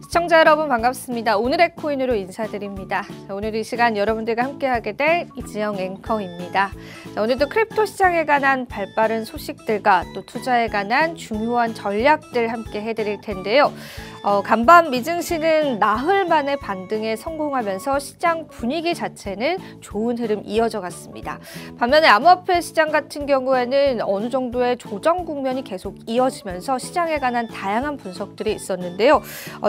시청자 여러분 반갑습니다. 오늘의 코인으로 인사드립니다. 오늘 이 시간 여러분들과 함께하게 될 이지영 앵커입니다. 오늘도 크립토 시장에 관한 발빠른 소식들과 또 투자에 관한 중요한 전략들 함께 해드릴 텐데요. 간밤 미증시는 나흘 만에 반등에 성공하면서 시장 분위기 자체는 좋은 흐름 이어져 갔습니다. 반면에 암호화폐 시장 같은 경우에는 어느 정도의 조정 국면이 계속 이어지면서 시장에 관한 다양한 분석들이 있었는데요.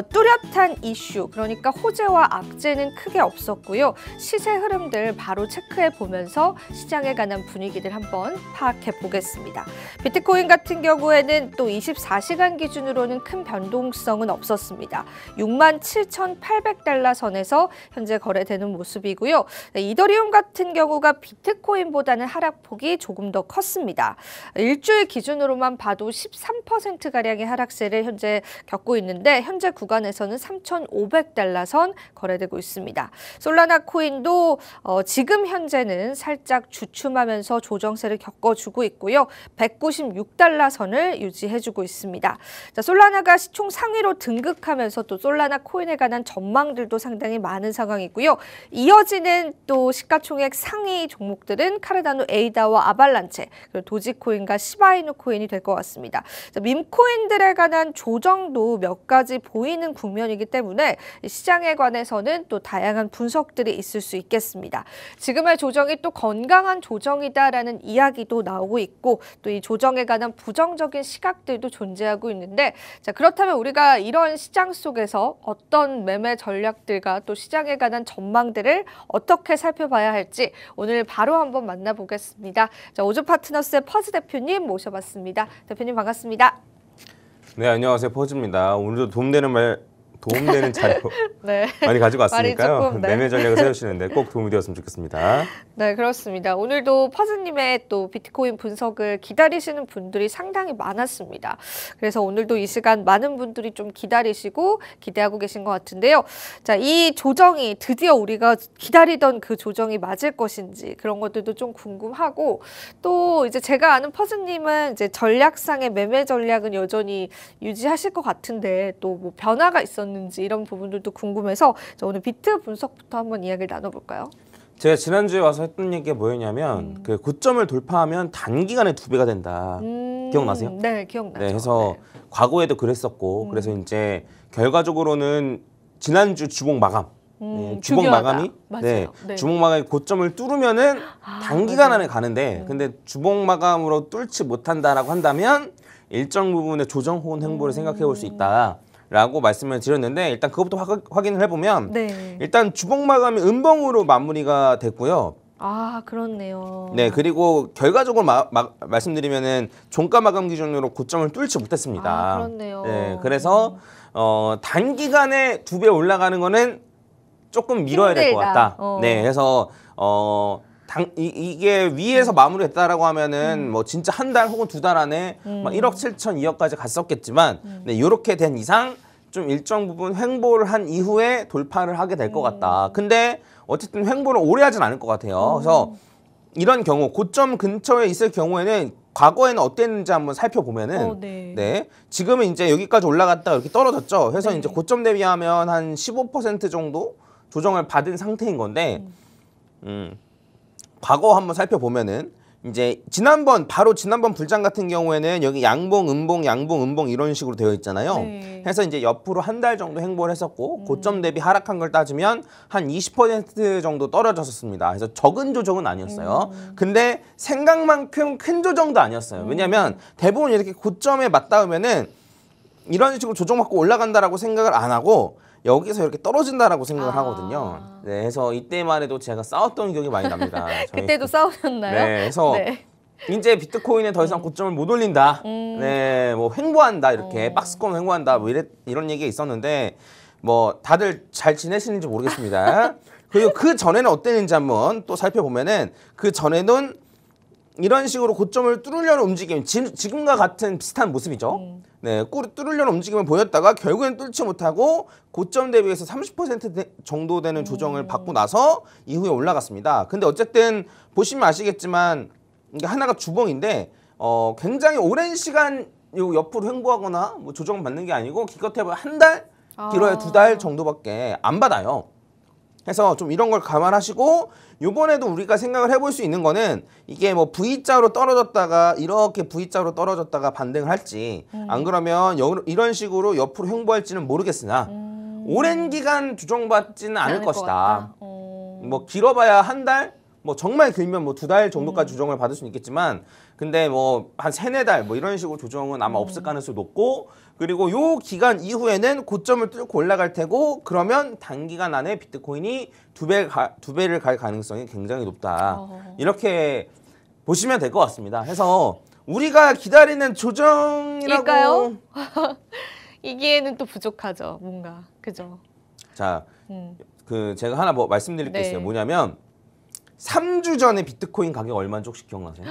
뚜렷한 이슈, 그러니까 호재와 악재는 크게 없었고요. 시세 흐름들 바로 체크해 보면서 시장에 관한 분위기들 한번 파악해 보겠습니다. 비트코인 같은 경우에는 또 24시간 기준으로는 큰 변동성은 없었습니다. 67,800달러 선에서 현재 거래되는 모습이고요. 이더리움 같은 경우가 비트코인보다는 하락폭이 조금 더 컸습니다. 일주일 기준으로만 봐도 13%가량의 하락세를 현재 겪고 있는데 현재 구간에서는 3,500달러 선 거래되고 있습니다. 솔라나 코인도 지금 현재는 살짝 주춤하면서 조정세를 겪어주고 있고요. 196달러 선을 유지해주고 있습니다. 자, 솔라나가 시총 상위로 등극하면서 또 솔라나 코인에 관한 전망들도 상당히 많은 상황이고요. 이어지는 또 시가총액 상위 종목들은 카르다노, 에이다와 아발란체, 그리고 도지코인과 시바이누 코인이 될 것 같습니다. 자, 밈코인들에 관한 조정도 몇 가지 보이는 국면이기 때문에 시장에 관해서는 또 다양한 분석들이 있을 수 있겠습니다. 지금의 조정이 또 건강한 조정이다라는 이야기도 나오고 있고 또 이 조정에 관한 부정적인 시각들도 존재하고 있는데, 자, 그렇다면 우리가 이런 시장 속에서 어떤 매매 전략들과 또 시장에 관한 전망들을 어떻게 살펴봐야 할지 오늘 바로 한번 만나보겠습니다. 자, 오즈파트너스의 퍼즈 대표님 모셔봤습니다. 대표님 반갑습니다. 네, 안녕하세요. 퍼즈입니다. 오늘도 도움되는 자료 네. 많이 가지고 왔으니까요. 조금, 네. 매매 전략을 세우시는데 꼭 도움이 되었으면 좋겠습니다. 네, 그렇습니다. 오늘도 퍼즈님의 또 비트코인 분석을 기다리시는 분들이 상당히 많았습니다. 그래서 오늘도 이 시간 많은 분들이 좀 기다리시고 기대하고 계신 것 같은데요. 자, 이 조정이 드디어 우리가 기다리던 그 조정이 맞을 것인지 그런 것들도 좀 궁금하고, 또 이제 제가 아는 퍼즈님은 이제 전략상의 매매 전략은 여전히 유지하실 것 같은데 또 뭐 변화가 있었는지 이런 부분들도 궁금해서 오늘 비트 분석부터 한번 이야기를 나눠볼까요? 제가 지난주에 와서 했던 얘기가 뭐였냐면 그 고점을 돌파하면 단기간에 2배가 된다. 기억나세요? 네, 기억나죠. 네, 그래서 네. 과거에도 그랬었고 그래서 이제 결과적으로는 지난주 주봉 마감 주봉 마감이 네, 주봉 마감이 고점을 뚫으면은 단기간 안에 가는데 근데 주봉 마감으로 뚫지 못한다라고 한다면 일정 부분의 조정 혹은 횡보를 생각해 볼 수 있다. 라고 말씀을 드렸는데 일단 그것부터 확인을 해보면 네. 일단 주봉 마감이 음봉으로 마무리가 됐고요. 아, 그렇네요. 네, 그리고 결과적으로 말씀드리면은 종가 마감 기준으로 고점을 뚫지 못했습니다. 아, 그렇네요. 네, 그래서 단기간에 2배 올라가는 거는 조금 미뤄야 될 것 같다. 네, 그래서 이게 위에서 마무리했다라고 하면은 뭐 진짜 한 달 혹은 2달 안에 막 1억 7천, 2억까지 갔었겠지만 네, 이렇게 된 이상 좀 일정 부분 횡보를 한 이후에 돌파를 하게 될 것 같다. 근데 어쨌든 횡보를 오래 하진 않을 것 같아요. 그래서 이런 경우 고점 근처에 있을 경우에는 과거에는 어땠는지 한번 살펴보면은 네, 지금은 이제 여기까지 올라갔다가 이렇게 떨어졌죠. 그래서 이제 고점 대비하면 한 15% 정도 조정을 받은 상태인 건데 과거 한번 살펴보면은 이제 바로 지난번 불장 같은 경우에는 여기 양봉, 음봉, 양봉, 음봉 이런 식으로 되어 있잖아요. 네. 해서 이제 옆으로 한 달 정도 횡보를 했었고 고점 대비 하락한 걸 따지면 한 20% 정도 떨어졌었습니다. 그래서 적은 조정은 아니었어요. 근데 생각만큼 큰 조정도 아니었어요. 왜냐하면 대부분 이렇게 고점에 맞닿으면은 이런 식으로 조정받고 올라간다라고 생각을 안 하고 여기서 이렇게 떨어진다라고 생각을 하거든요. 네, 그래서 이때만 해도 제가 싸웠던 기억이 많이 납니다. 그때도 싸우셨나요? 네, 그래서 이제 비트코인은 더 이상 고점을 못 올린다. 네, 뭐 횡보한다 이렇게 박스권 횡보한다 뭐 이런 얘기가 있었는데 뭐 다들 잘 지내시는지 모르겠습니다. 그리고 그 전에는 어땠는지 한번 또 살펴보면은 그 전에는 이런 식으로 고점을 뚫으려는 움직임, 지금과 같은 비슷한 모습이죠. 네, 뚫으려는 움직임을 보였다가 결국엔 뚫지 못하고 고점 대비해서 30% 정도 되는 조정을 받고 나서 이후에 올라갔습니다. 근데 어쨌든 보시면 아시겠지만 이게 하나가 주봉인데 굉장히 오랜 시간 옆으로 횡보하거나 뭐 조정을 받는 게 아니고 기껏 해봐 한 달 길어야 2달 정도밖에 안 받아요. 해서 좀 이런 걸 감안하시고 요번에도 우리가 생각을 해볼 수 있는 거는 이게 뭐 V자로 떨어졌다가 이렇게 V자로 떨어졌다가 반등을 할지 안 그러면 이런 식으로 옆으로 횡보할지는 모르겠으나 오랜 기간 조정받지는 않을 것이다. 뭐 길어봐야 한 달, 뭐 정말 길면 뭐 2달 정도까지 조정을 받을 수는 있겠지만 근데 뭐 한 3-4달 뭐 이런 식으로 조정은 아마 없을 가능성이 높고 그리고 요 기간 이후에는 고점을 뚫고 올라갈 테고 그러면 단기간 안에 비트코인이 두 배를 갈 가능성이 굉장히 높다. 이렇게 보시면 될 것 같습니다. 해서 우리가 기다리는 조정이라고 일까요? 이기에는 또 부족하죠, 뭔가. 그죠? 자, 그 제가 하나 뭐 말씀드릴 게 네. 있어요. 뭐냐면 3주 전에 비트코인 가격 얼마인지 혹시 기억나세요?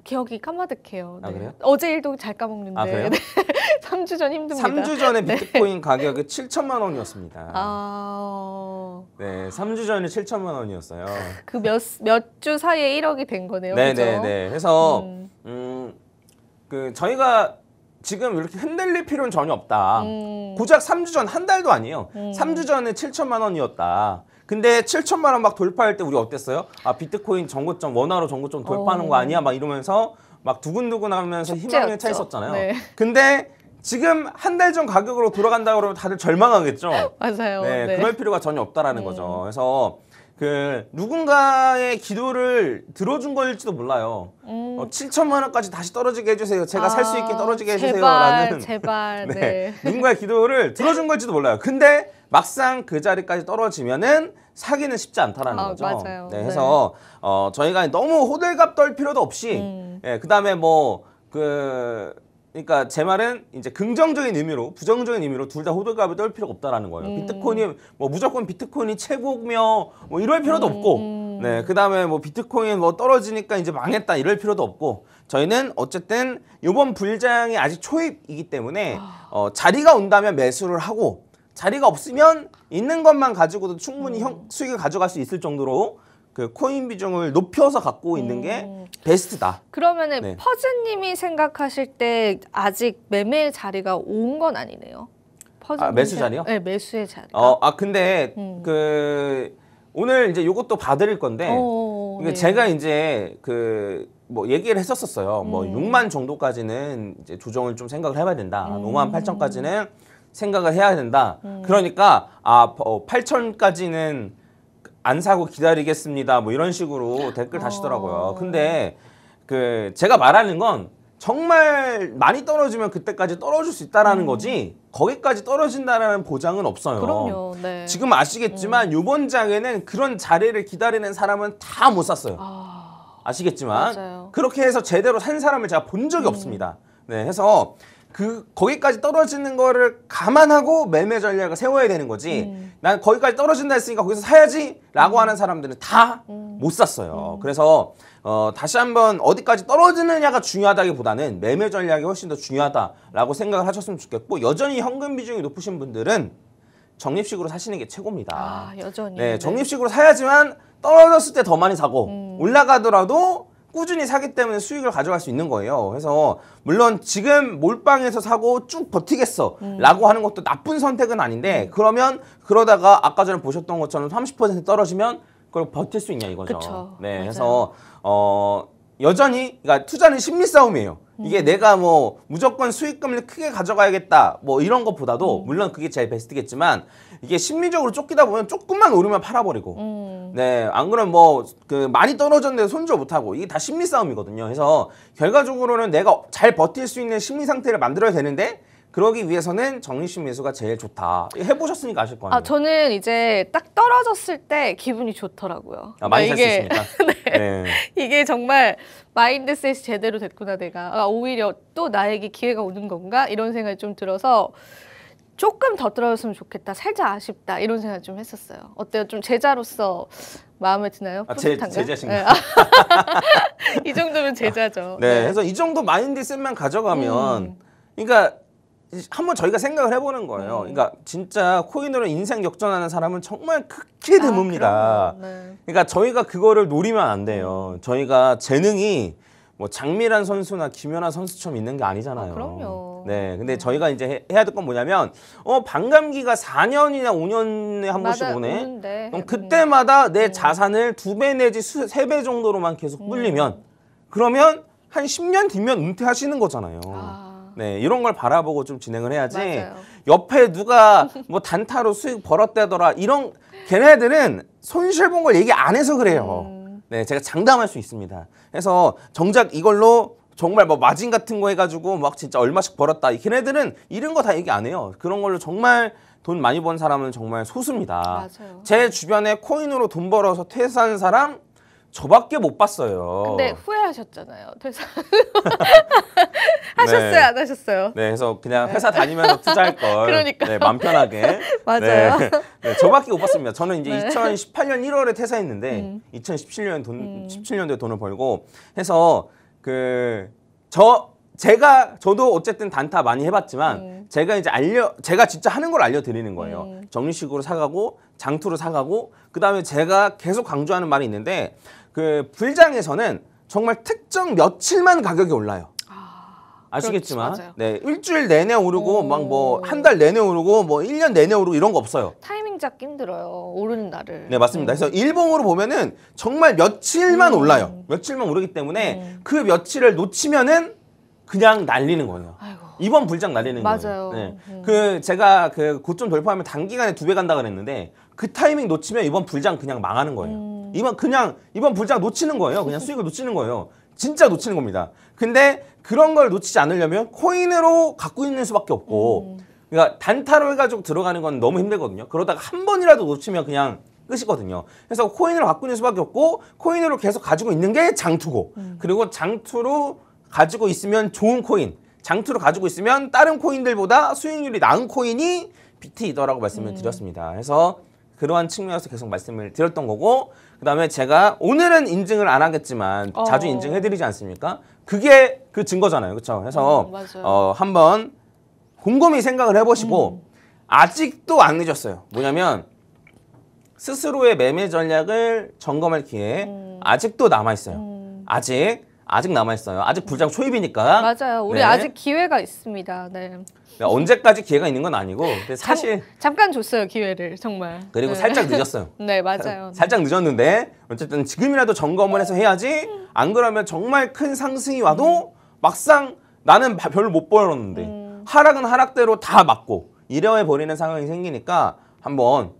기억이 까마득해요. 아, 네. 그래요? 어제 일도 잘 까먹는데. 아, 그래요? 네. 3주 전 힘듭니다. 3주 전에 비트코인 가격이 7천만 원이었습니다. 아, 네, 3주 전에 7천만 원이었어요. 그 몇 주 사이에 1억이 된 거네요. 네네네. 그죠? 그래서 그 저희가 지금 이렇게 흔들릴 필요는 전혀 없다. 고작 3주 전 한 달도 아니에요. 3주 전에 7천만 원이었다. 근데 7천만 원 막 돌파할 때 우리 어땠어요? 아 비트코인 정고점 원화로 정고점 돌파하는 거 아니야? 막 이러면서 막 두근두근하면서 희망에 차 있었잖아요. 네. 근데 지금 한 달 전 가격으로 돌아간다 그러면 다들 절망하겠죠. 맞아요. 네, 네. 그럴 필요가 전혀 없다라는 거죠. 그래서 그 누군가의 기도를 들어준 거일지도 몰라요. 7천만 원까지 다시 떨어지게 해주세요. 제가 살 수 있게 떨어지게 해주세요라는 제발. 네, 네. 누군가의 기도를 들어준 걸지도 몰라요. 근데 막상 그 자리까지 떨어지면은 사기는 쉽지 않다라는 거죠. 맞아요. 네, 해서 저희가 너무 호들갑 떨 필요도 없이 예, 그다음에 뭐 그러니까 제 말은 이제 긍정적인 의미로 부정적인 의미로 둘 다 호들갑을 떨 필요가 없다라는 거예요. 비트코인이 뭐 무조건 비트코인이 최고며 뭐 이럴 필요도 없고 네, 그다음에 뭐 비트코인 뭐 떨어지니까 이제 망했다 이럴 필요도 없고 저희는 어쨌든 이번 불장이 아직 초입이기 때문에 자리가 온다면 매수를 하고 자리가 없으면 있는 것만 가지고도 충분히 수익을 가져갈 수 있을 정도로 그 코인 비중을 높여서 갖고 있는 게 베스트다. 그러면은 네. 퍼즈님이 생각하실 때 아직 매매 자리가 온 건 아니네요. 퍼즈님 매수 자리요? 네, 매수의 자리가. 근데 그 오늘 이제 요것도 봐드릴 건데 이게 네. 제가 이제 그 뭐 얘기를 했었어요. 뭐 6만 정도까지는 이제 조정을 좀 생각을 해봐야 된다. 5만 8천까지는 생각을 해야 된다. 그러니까 8천까지는 안 사고 기다리겠습니다. 뭐 이런 식으로 댓글 다시더라고요. 근데 그 제가 말하는 건 정말 많이 떨어지면 그때까지 떨어질 수 있다라는 거지 거기까지 떨어진다라는 보장은 없어요. 그럼요. 네. 지금 아시겠지만 이번 장에는 그런 자리를 기다리는 사람은 다 못 샀어요. 아시겠지만 맞아요. 그렇게 해서 제대로 산 사람을 제가 본 적이 없습니다. 네, 해서 거기까지 떨어지는 거를 감안하고 매매 전략을 세워야 되는 거지. 난 거기까지 떨어진다 했으니까 거기서 사야지라고 하는 사람들은 다 못 샀어요. 그래서 다시 한번 어디까지 떨어지느냐가 중요하다기보다는 매매 전략이 훨씬 더 중요하다라고 생각을 하셨으면 좋겠고 여전히 현금 비중이 높으신 분들은 적립식으로 사시는 게 최고입니다. 여전히. 네, 적립식으로 사야지만 떨어졌을 때 더 많이 사고 올라가더라도 꾸준히 사기 때문에 수익을 가져갈 수 있는 거예요. 그래서 물론 지금 몰빵해서 사고 쭉 버티겠어 라고 하는 것도 나쁜 선택은 아닌데 그러다가 아까 전에 보셨던 것처럼 30% 떨어지면 그걸 버틸 수 있냐 이거죠. 그쵸. 네, 맞아요. 그래서 여전히 그러니까 투자는 심리 싸움이에요. 이게 내가 뭐 무조건 수익금을 크게 가져가야겠다 뭐 이런 것보다도 물론 그게 제일 베스트겠지만 이게 심리적으로 쫓기다 보면 조금만 오르면 팔아버리고 네, 안 그러면 뭐 그 많이 떨어졌는데 손절 못하고 이게 다 심리 싸움이거든요. 그래서 결과적으로는 내가 잘 버틸 수 있는 심리 상태를 만들어야 되는데 그러기 위해서는 적립식 매수가 제일 좋다. 해보셨으니까 아실 거 아니에요. 저는 이제 딱 떨어졌을 때 기분이 좋더라고요. 많이 살 수 이게 있으니까. 네. 이게 정말 마인드셋이 제대로 됐구나 내가. 오히려 또 나에게 기회가 오는 건가? 이런 생각이 좀 들어서 조금 더 떨어졌으면 좋겠다. 살짝 아쉽다. 이런 생각 좀 했었어요. 어때요? 좀 제자로서 마음에 드나요? 뿌듯한가요? 제자신가요? 네. 이 정도면 제자죠. 네, 그래서 이 정도 마인드셋만 가져가면 그러니까 한번 저희가 생각을 해보는 거예요. 그러니까 진짜 코인으로 인생 역전하는 사람은 정말 극히 드뭅니다. 네. 그러니까 저희가 그거를 노리면 안 돼요. 저희가 재능이 뭐 장미란 선수나 김연아 선수처럼 있는 게 아니잖아요. 그럼요. 네, 근데 저희가 이제 해야 될 건 뭐냐면 반감기가 4년이나 5년에 한 번씩 맞아요. 오네. 오는데. 그럼 그때마다 내 자산을 2배 내지 3배 정도로만 계속 불리면 그러면 한 10년 뒤면 은퇴하시는 거잖아요. 네, 이런 걸 바라보고 좀 진행을 해야지. 맞아요. 옆에 누가 뭐 단타로 수익 벌었대더라 이런 걔네들은 손실 본 걸 얘기 안 해서 그래요. 네, 제가 장담할 수 있습니다. 그래서 정작 이걸로 정말 뭐 마진 같은 거 해가지고 막 진짜 얼마씩 벌었다. 걔네들은 이런 거 다 얘기 안 해요. 그런 걸로 정말 돈 많이 번 사람은 정말 소수입니다. 맞아요. 제 주변에 코인으로 돈 벌어서 퇴사한 사람 저밖에 못 봤어요. 근데 후회하셨잖아요. 퇴사. 하셨어요? 네. 안 하셨어요? 네, 그래서 그냥 회사 다니면서 투자할 걸. 그러니까요. 네, 맘 편하게. 맞아요. 네, 네, 저밖에 못 봤습니다. 저는 이제 네. 2018년 1월에 퇴사했는데 2017년도에 돈을 벌고 해서 저도 어쨌든 단타 많이 해봤지만 제가 진짜 하는 걸 알려드리는 거예요. 적립식으로 사가고 장투로 사가고 그다음에 제가 계속 강조하는 말이 있는데 그 불장에서는 정말 특정 며칠만 가격이 올라요. 아시겠지만 그렇지, 맞아요. 네, 일주일 내내 오르고 막 뭐 한 달 내내 오르고 뭐 1년 내내 오르고 이런 거 없어요. 타이밍 잡기 힘들어요. 오르는 날을. 네, 맞습니다. 그래서 일봉으로 보면은 정말 며칠만 올라요. 며칠만 오르기 때문에 그 며칠을 놓치면은 그냥 날리는 거예요. 아이고. 이번 불장 날리는 맞아요. 거예요. 네. 제가 고점 돌파하면 단기간에 2배 간다 그랬는데 그 타이밍 놓치면 이번 불장 그냥 망하는 거예요. 이번 불장 놓치는 거예요. 그냥 수익을 놓치는 거예요. 진짜 놓치는 겁니다. 근데 그런 걸 놓치지 않으려면 코인으로 갖고 있는 수밖에 없고 그러니까 단타로 해가지고 들어가는 건 너무 힘들거든요. 그러다가 한 번이라도 놓치면 그냥 끝이거든요. 그래서 코인으로 갖고 있는 수밖에 없고 코인으로 계속 가지고 있는 게 장투고 그리고 장투로 가지고 있으면 좋은 코인 장투로 가지고 있으면 다른 코인들보다 수익률이 나은 코인이 비트이더라고 말씀을 드렸습니다. 그래서 그러한 측면에서 계속 말씀을 드렸던 거고 그다음에 제가 오늘은 인증을 안 하겠지만 자주 인증해드리지 않습니까? 그게 그 증거잖아요. 그렇죠? 그래서 한번 곰곰이 생각을 해보시고 아직도 안 늦었어요. 뭐냐면 스스로의 매매 전략을 점검할 기회 아직도 남아있어요. 아직 남아있어요. 아직 불장 초입이니까. 맞아요. 우리 네. 아직 기회가 있습니다. 네. 언제까지 기회가 있는 건 아니고 근데 사실 잠깐 줬어요. 기회를 정말. 그리고 네. 살짝 늦었어요. 네, 맞아요. 살짝 늦었는데 어쨌든 지금이라도 점검을 해서 해야지 안 그러면 정말 큰 상승이 와도 막상 나는 별로 못 벌었는데 하락은 하락대로 다 맞고 이래 버리는 상황이 생기니까 한번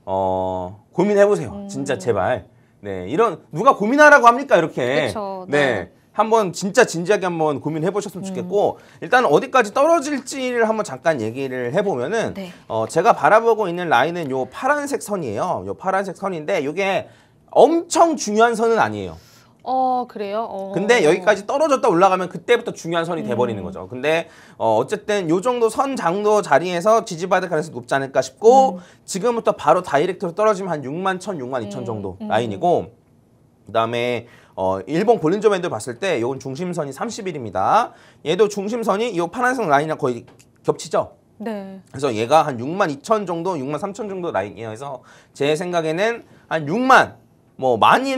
고민해보세요. 진짜 제발. 네, 이런 누가 고민하라고 합니까 이렇게. 그쵸, 네. 한번 진짜 진지하게 한번 고민해 보셨으면 좋겠고 일단 어디까지 떨어질지를 한번 잠깐 얘기를 해보면은 네. 제가 바라보고 있는 라인은 요 파란색 선이에요. 요 파란색 선인데 이게 엄청 중요한 선은 아니에요. 그래요? 근데 여기까지 떨어졌다 올라가면 그때부터 중요한 선이 돼버리는 거죠. 근데 어쨌든 요 정도 선 장도 자리에서 지지받을 가능성이 높지 않을까 싶고 지금부터 바로 다이렉트로 떨어지면 한 6만 1천, 6만 2천 정도 라인이고 그다음에 일본 볼린저 밴드 봤을 때 이건 중심선이 30일입니다. 얘도 중심선이 이 파란색 라인이랑 거의 겹치죠. 네. 그래서 얘가 한 6만 2천 정도, 6만 3천 정도 라인이에요. 그래서 제 생각에는 한 6만 뭐 많이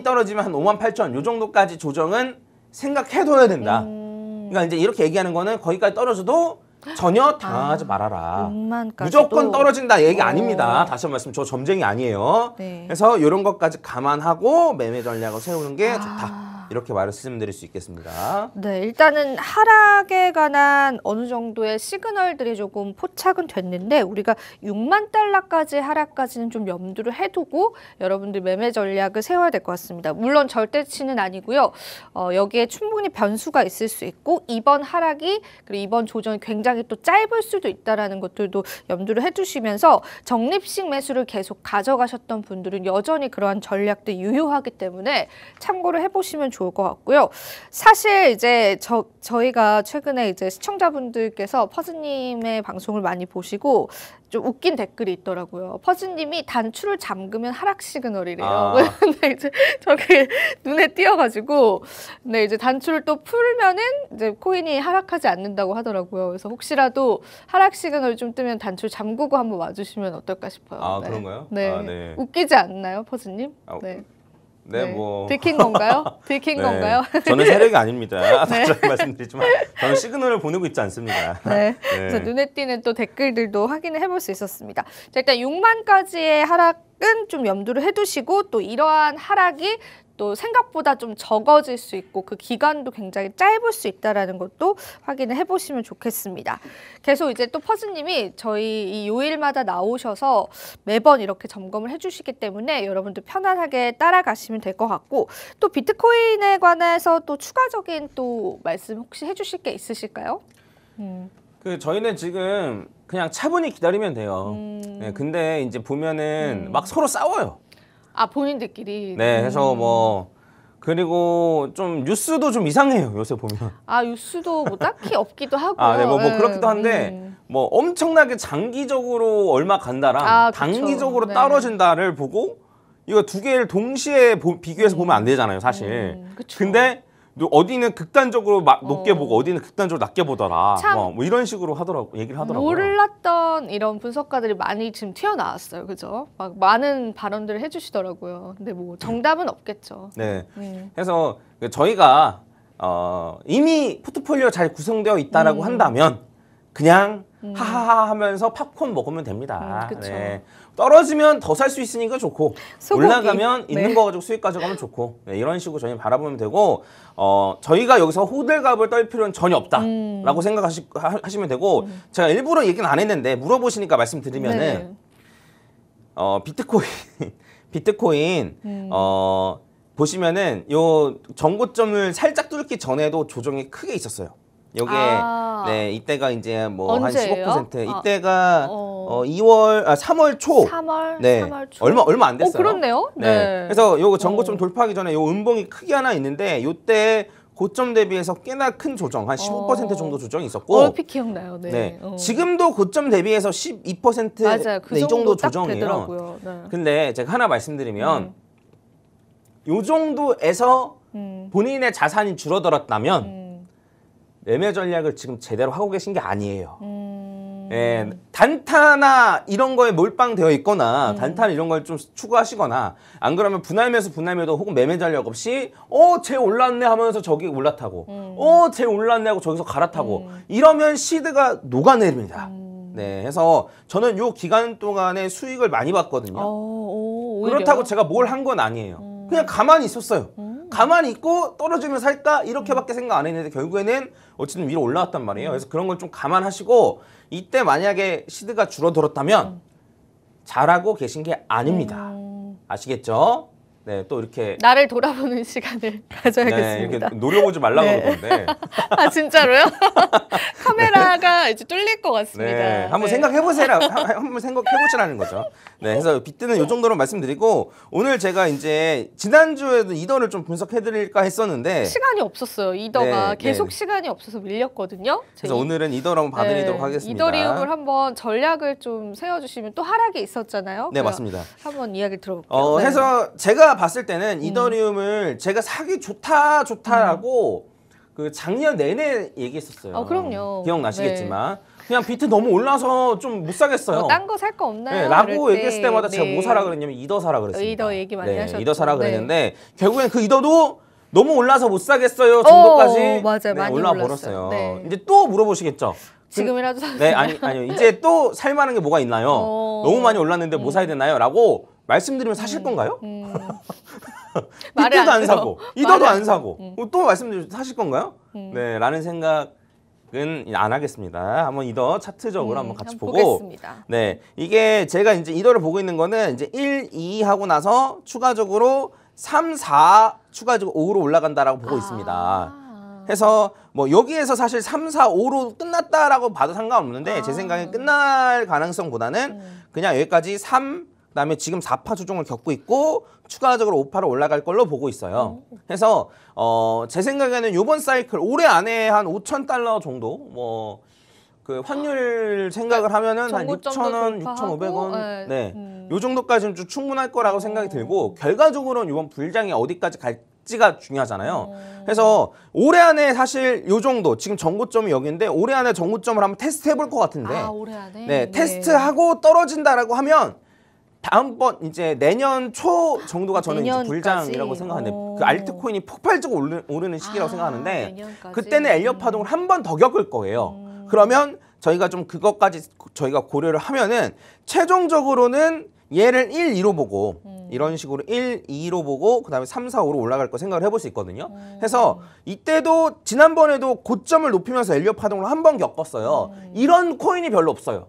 떨어지면 한 5만 8천 요 정도까지 조정은 생각해둬야 된다. 그러니까 이제 이렇게 얘기하는 거는 거기까지 떨어져도 전혀 당하지 말아라. 6만까지도. 무조건 떨어진다 얘기 아닙니다. 다시 한번 말씀 저 점쟁이 아니에요. 네. 그래서 이런 것까지 감안하고 매매 전략을 세우는 게 좋다. 이렇게 말씀드릴 수 있겠습니다. 네, 일단은 하락에 관한 어느 정도의 시그널들이 조금 포착은 됐는데 우리가 6만 달러까지 하락까지는 좀 염두를 해두고 여러분들 매매 전략을 세워야 될 것 같습니다. 물론 절대치는 아니고요. 여기에 충분히 변수가 있을 수 있고 이번 하락이 그리고 이번 조정이 굉장히 또 짧을 수도 있다라는 것들도 염두를 해두시면서 적립식 매수를 계속 가져가셨던 분들은 여전히 그러한 전략도 유효하기 때문에 참고를 해보시면 좋을 것 같고요. 사실 이제 저희가 최근에 이제 시청자분들께서 퍼즈님의 방송을 많이 보시고 좀 웃긴 댓글이 있더라고요. 퍼즈님이 단추를 잠그면 하락 시그널이래요. 근데 이제 저게 눈에 띄어가지고, 근데 이제 단추를 또 풀면은 이제 코인이 하락하지 않는다고 하더라고요. 그래서 혹시라도 하락 시그널 좀 뜨면 단추 잠그고 한번 와주시면 어떨까 싶어요. 그런가요? 네. 네. 웃기지 않나요, 퍼즈님? 네. 네, 뭐 들킨 건가요? 들킨 건가요? 저는 세력이 아닙니다. 네. 다시 말씀드리지만 저는 시그널을 보내고 있지 않습니다. 네. 그래서 눈에 띄는 또 댓글들도 확인을 해볼 수 있었습니다. 자, 일단 6만까지의 하락은 좀 염두를 해두시고 또 이러한 하락이 또 생각보다 좀 적어질 수 있고 그 기간도 굉장히 짧을 수 있다는 것도 확인을 해보시면 좋겠습니다. 계속 이제 또 퍼즈님이 저희 이 요일마다 나오셔서 매번 이렇게 점검을 해주시기 때문에 여러분들 편안하게 따라가시면 될 것 같고 또 비트코인에 관해서 또 추가적인 또 말씀 혹시 해주실 게 있으실까요? 그 저희는 지금 그냥 차분히 기다리면 돼요. 네, 근데 이제 보면은 막 서로 싸워요. 아, 본인들끼리. 네, 그래서 뭐 그리고 좀 뉴스도 좀 이상해요. 요새 보면. 아, 뉴스도 뭐 딱히 없기도 하고. 아, 네, 뭐 그렇기도 한데 뭐 엄청나게 장기적으로 얼마 간다랑 단기적으로 네. 떨어진다를 보고 이거 두 개를 동시에 비교해서 보면 안 되잖아요, 사실. 그쵸. 근데 어디는 극단적으로 높게 보고 어디는 극단적으로 낮게 보더라. 참 뭐 이런 식으로 얘기를 하더라고요. 몰랐던 이런 분석가들이 많이 지금 튀어나왔어요. 그죠? 막 많은 발언들을 해주시더라고요. 근데 뭐 정답은 없겠죠. 네. 그래서 저희가 이미 포트폴리오 잘 구성되어 있다라고 한다면 그냥 하하하 하면서 팝콘 먹으면 됩니다. 그쵸. 네. 떨어지면 더 살 수 있으니까 좋고 소고기. 올라가면 있는 네. 거 가지고 수익 가져가면 좋고 네, 이런 식으로 저희는 바라보면 되고 저희가 여기서 호들갑을 떨 필요는 전혀 없다라고 생각하시면 되고 제가 일부러 얘기는 안 했는데 물어보시니까 말씀드리면은 네. 비트코인 보시면은 요 정고점을 살짝 뚫기 전에도 조정이 크게 있었어요. 요게 네 이때가 이제 뭐 한 언제예요? 15% 이때가 3월 초 3월? 네 3월 초? 얼마 안 됐어요. 그렇네요. 네. 그래서 요거 정고점 돌파하기 전에 요 음봉이 크게 하나 있는데 요때 고점 대비해서 꽤나 큰 조정 한 15% 정도 조정이 있었고 얼핏 기억나요. 네. 네. 지금도 고점 대비해서 12% 맞아요. 그 네, 이 정도 딱 조정이에요. 되더라고요. 네. 근데 제가 하나 말씀드리면 요 정도에서 본인의 자산이 줄어들었다면 매매 전략을 지금 제대로 하고 계신 게 아니에요. 예, 단타나 이런 거에 몰빵되어 있거나 단타 이런 걸 좀 추구하시거나 안 그러면 분할매도 혹은 매매 전략 없이 쟤 올랐네 하면서 저기 올라타고 쟤 올랐네 하고 저기서 갈아타고 이러면 시드가 녹아내립니다. 네, 해서 저는 요 기간 동안에 수익을 많이 봤거든요. 그렇다고 제가 뭘 한 건 아니에요. 그냥 가만히 있었어요. 가만히 있고 떨어지면 살까 이렇게밖에 생각 안 했는데 결국에는 어쨌든 위로 올라왔단 말이에요. 그래서 그런 걸 좀 감안하시고 이때 만약에 시드가 줄어들었다면 잘하고 계신 게 아닙니다. 아시겠죠? 네, 또 이렇게 나를 돌아보는 시간을 네, 가져야겠습니다. 이렇게 노려보지 말라고 네. 그러는데 아, 진짜로요? 카메라가 이제 뚫릴 것 같습니다. 네, 한번 네. 생각해보세요. 한번 생각해보시라는 거죠. 네, 그래서 비트는 이 정도로 말씀드리고 오늘 제가 이제 지난주에도 이더를 좀 분석해드릴까 했었는데 시간이 없었어요. 이더가 네, 계속 네. 시간이 없어서 밀렸거든요. 그래서 오늘은 이더를 한번 봐드리도록 하겠습니다. 이더리움을 한번 전략을 좀 세워주시면 또 하락이 있었잖아요. 네, 맞습니다. 한번 이야기 들어볼게요. 네. 해서 제가 봤을 때는 이더리움을 제가 사기 좋다라고 그 작년 내내 얘기했었어요. 그럼요. 기억나시겠지만 그냥 비트 너무 올라서 좀 못 사겠어요. 딴 거 살 거 없나요? 네, 라고 이럴 때. 얘기했을 때마다 제가 네. 뭐 사라 그랬냐면 이더 사라 그랬습니다. 이더 얘기 많이 하셨죠. 이더 사라 네. 그랬는데 결국엔 그 이더도 너무 올라서 못 사겠어요 정도까지 맞아요. 많이 올라 올랐어요. 버렸어요. 네. 이제 또 물어보시겠죠. 지금이라도 사세요. 네, 아니요. 이제 또 살만한 게 뭐가 있나요? 너무 많이 올랐는데 뭐 사야 되나요? 라고 말씀드리면 사실 건가요? 말을 비트도 안 들어. 사고 이더도 말을 안 사고 또 말씀드리면 사실 건가요? 네, 라는 생각은 안 하겠습니다. 한번 이더 차트적으로 한번 같이 한번 보고 보겠습니다. 네, 이게 제가 이제 이더를 보고 있는 거는 이제 1, 2 하고 나서 추가적으로 3, 4 추가적으로 5로 올라간다라고 보고 있습니다. 해서 뭐 여기에서 사실 3, 4, 5로 끝났다라고 봐도 상관없는데 제 생각엔 끝날 가능성보다는 그냥 여기까지 3, 그다음에 지금 4파 조정을 겪고 있고 추가적으로 5파로 올라갈 걸로 보고 있어요. 그래서 제 생각에는 이번 사이클 올해 안에 한 5,000달러 정도 뭐 그 환율 생각을 하면은 한 정고점도 6,000원, 돌파하고, 6,500원, 네. 네, 요 정도까지는 좀 충분할 거라고 생각이 들고 결과적으로는 이번 불장이 어디까지 갈지가 중요하잖아요. 그래서 올해 안에 사실 요 정도 지금 정고점이 여기인데 올해 안에 정고점을 한번 테스트 해볼 것 같은데, 올해 안에. 네, 테스트하고 떨어진다라고 하면 다음번 이제 내년 초 정도가 저는 이제 내년까지? 불장이라고 생각하는데 그 알트코인이 폭발적으로 오르는 시기라고 생각하는데 내년까지? 그때는 엘리엇 파동을 한 번 더 겪을 거예요. 그러면 저희가 좀 그것까지 저희가 고려를 하면은 최종적으로는 얘를 1, 2로 보고 이런 식으로 1, 2로 보고 그다음에 3, 4, 5로 올라갈 거 생각을 해볼 수 있거든요. 그래서 이때도 지난번에도 고점을 높이면서 엘리엇 파동을 한 번 겪었어요. 이런 코인이 별로 없어요.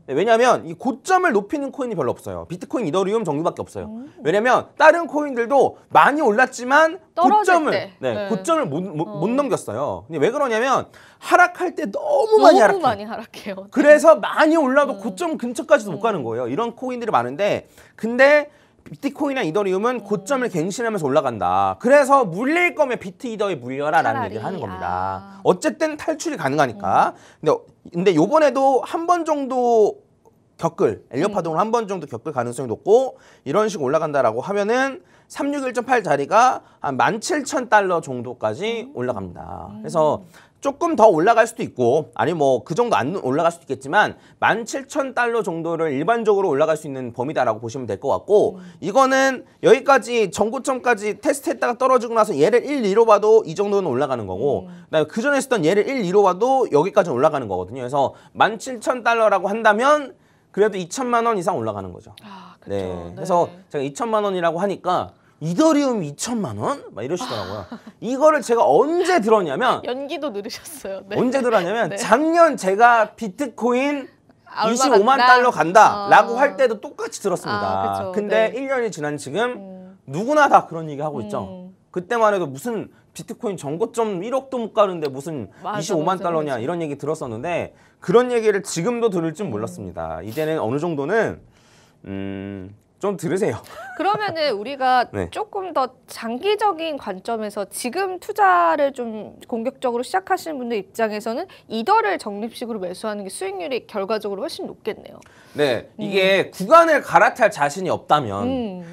네, 왜냐하면 이 고점을 높이는 코인이 별로 없어요. 비트코인, 이더리움 정도밖에 없어요. 왜냐하면 다른 코인들도 많이 올랐지만 고점을 못 넘겼어요. 근데 왜 그러냐면 하락할 때 너무 많이 하락해요. 그래서 많이 올라도 고점 근처까지도 못 가는 거예요. 이런 코인들이 많은데 근데 비트코인이나 이더리움은 고점을 갱신하면서 올라간다. 그래서 물릴 거면 비트 이더에 물려라라는 얘기를 하는 겁니다. 어쨌든 탈출이 가능하니까. 근데 요번에도 한 번 정도 엘리엇 파동을 한 번 정도 겪을 가능성이 높고 이런 식으로 올라간다라고 하면은 361.8 자리가 한 17,000달러 정도까지 올라갑니다. 그래서 조금 더 올라갈 수도 있고 아니 뭐 그 정도 안 올라갈 수도 있겠지만 17,000달러 정도를 일반적으로 올라갈 수 있는 범위다라고 보시면 될 것 같고 이거는 여기까지 전고점까지 테스트했다가 떨어지고 나서 얘를 1, 2로 봐도 이 정도는 올라가는 거고 그다음에 그 전에 했던 얘를 1, 2로 봐도 여기까지는 올라가는 거거든요. 그래서 17,000달러라고 한다면 그래도 2천만 원 이상 올라가는 거죠. 그렇죠. 네. 그래서 제가 2천만 원이라고 하니까 이더리움 2천만 원? 막 이러시더라고요. 이거를 제가 언제 들었냐면 연기도 늘으셨어요. 네. 언제 들었냐면 네. 작년 제가 비트코인 25만 달러 간다라고 할 때도 똑같이 들었습니다. 그쵸. 근데 네. 1년이 지난 지금 누구나 다 그런 얘기 하고 있죠. 그때만 해도 무슨 비트코인 전고점 1억도 못 가는데 무슨 25만 달러냐 이런 얘기 들었었는데 그런 얘기를 지금도 들을 줄 몰랐습니다. 이제는 어느 정도는 좀 들으세요. 그러면은 우리가 네. 조금 더 장기적인 관점에서 지금 투자를 좀 공격적으로 시작하시는 분들 입장에서는 이더를 적립식으로 매수하는 게 수익률이 결과적으로 훨씬 높겠네요. 네, 이게 구간을 갈아탈 자신이 없다면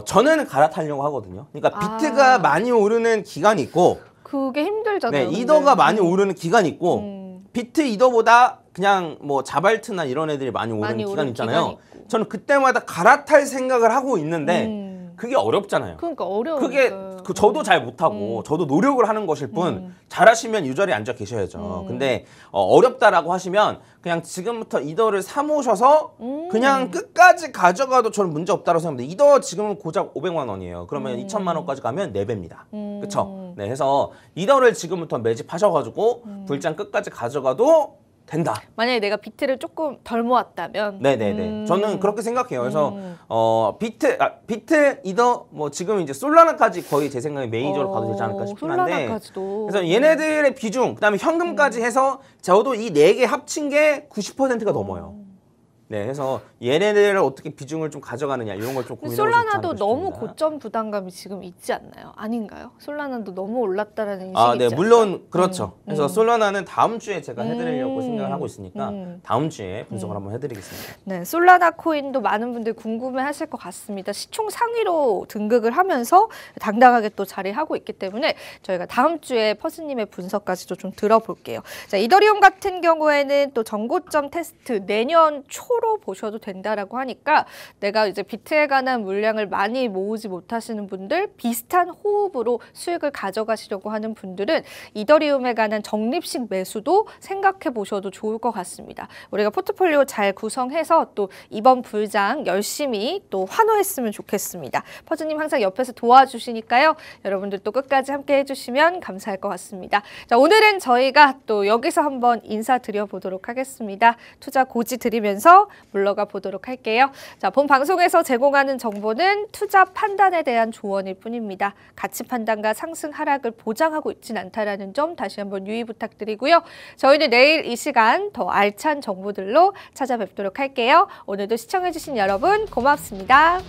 저는 갈아타려고 하거든요. 그러니까 비트가 많이 오르는 기간이 있고 그게 힘들잖아요. 네, 이더가 많이 오르는 기간이 있고 비트 이더보다 그냥 뭐 자발트나 이런 애들이 많이 오르는 기간이 있잖아요. 저는 그때마다 갈아탈 생각을 하고 있는데 그게 어렵잖아요. 그러니까 어려워요. 그게 저도 잘 못하고 저도 노력을 하는 것일 뿐 잘하시면 이 자리에 앉아 계셔야죠. 근데 어렵다라고 하시면 그냥 지금부터 이더를 사모셔서 그냥 끝까지 가져가도 저는 문제 없다고 생각합니다. 이더 지금은 고작 500만 원이에요. 그러면 2천만 원까지 가면 4배입니다. 그렇죠? 네, 해서 이더를 지금부터 매집하셔가지고 불장 끝까지 가져가도 된다. 만약에 내가 비트를 조금 덜 모았다면. 네네네. 저는 그렇게 생각해요. 그래서 비트 이더 뭐 지금 이제 솔라나까지 거의 제 생각에 메이저로 가도 되지 않을까 싶긴 한데. 솔라나까지도. 그래서 얘네들의 비중, 그다음에 현금까지 해서 저도 이 4개 합친 게 90%가 넘어요. 네, 그래서 얘네들을 어떻게 비중을 좀 가져가느냐 이런 걸 좀 고민해보고 싶지 않을까 솔라나도 싶습니다. 너무 고점 부담감이 지금 있지 않나요? 아닌가요? 솔라나도 너무 올랐다라는 인식이 아, 네, 있지 물론 않나요? 그렇죠. 그래서 솔라나는 다음 주에 제가 해드리려고 생각을 하고 있으니까 다음 주에 분석을 한번 해드리겠습니다. 네, 솔라나 코인도 많은 분들 궁금해하실 것 같습니다. 시총 상위로 등극을 하면서 당당하게 또 자리하고 있기 때문에 저희가 다음 주에 퍼스님의 분석까지도 좀 들어볼게요. 자, 이더리움 같은 경우에는 또 전고점 테스트 내년 초로 보셔도 된다라고 하니까 내가 이제 비트에 관한 물량을 많이 모으지 못하시는 분들, 비슷한 호흡으로 수익을 가져가시려고 하는 분들은 이더리움에 관한 적립식 매수도 생각해 보셔도 좋을 것 같습니다. 우리가 포트폴리오 잘 구성해서 또 이번 불장 열심히 또 환호했으면 좋겠습니다. 퍼즈님 항상 옆에서 도와주시니까요. 여러분들 또 끝까지 함께 해주시면 감사할 것 같습니다. 자, 오늘은 저희가 또 여기서 한번 인사드려 보도록 하겠습니다. 투자 고지 드리면서 물러가 보도록 할게요. 자, 본 방송에서 제공하는 정보는 투자 판단에 대한 조언일 뿐입니다. 가치 판단과 상승 하락을 보장하고 있진 않다라는 점 다시 한번 유의 부탁드리고요. 저희는 내일 이 시간 더 알찬 정보들로 찾아뵙도록 할게요. 오늘도 시청해주신 여러분 고맙습니다.